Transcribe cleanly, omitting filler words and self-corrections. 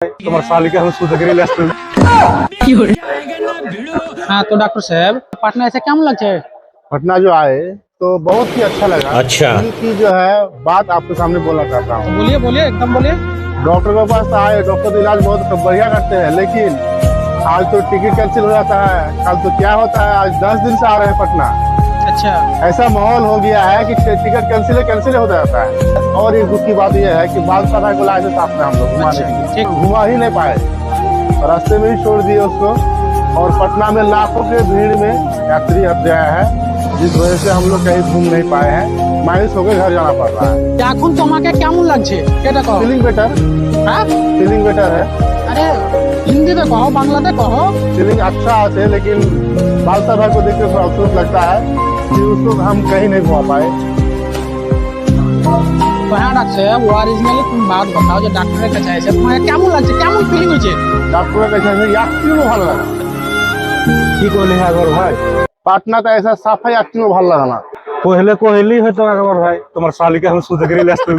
তোমার শালিকে हम सुध के लिए আসতে हाँ तो डॉक्टर साहब पटना ऐसे केमन लगছে? पटना जो आए तो बहुत ही अच्छा लगा। अच्छा। दिल की जो है बात आपके सामने बोलना चाहता हूँ। बोलिए बोलिए एकदम बोलिए। डॉक्टर के पास तो आए, डॉक्टर तो इलाज बहुत बढ़िया करते हैं, लेकिन आज तो टिकट कैंसिल हो जाता है, कल तो क्या होता है, आज 10 दिन से आ रहे हैं पटना। अच्छा ऐसा माहौल हो गया है कि टिकट कैंसिल हो जाता है। और एक दुख की बात यह है कि बाल सभा को लाए थे साथ में हम लोग घुमाने के लिए, ठीक। घुमा ही नहीं पाए, रास्ते में ही छोड़ दिए उसको। और पटना में लाखों के भीड़ में यात्री अब गया है, जिस वजह से हम लोग कहीं घूम नहीं पाए हैं, मायूस होकर घर जाना पड़ रहा है। এখন তোমাকে কেমন লাগছে এটা কও। फीलिंग बेटर, হ্যাঁ फीलिंग बेटर है। আরে হিন্দিতে কहो বাংলাতে কहो। फीलिंग अच्छा आते है, लेकिन बाल सभा को देख कर थोड़ा अफसोस लगता है कि उसको हम कहीं नहीं घुमा पाए। তো হ্যাঁ ডাক্তার সাহেব অরিজিনালি তুমি বাদ बताओ যে ডাক্তারের কাছে এসে তোমাকে কেমন লাগছে, কেমন ফিলিং হচ্ছে? डॉक्टर का कैसे यात्री में ভালো লাগা কি করলি একবার ভাই? पाटना तो ऐसा साफा यात्री में ভালো লাগা না। কহিলি হয়তো একবার ভাই, তোমার শালিকে हम सुध के लिए আসতে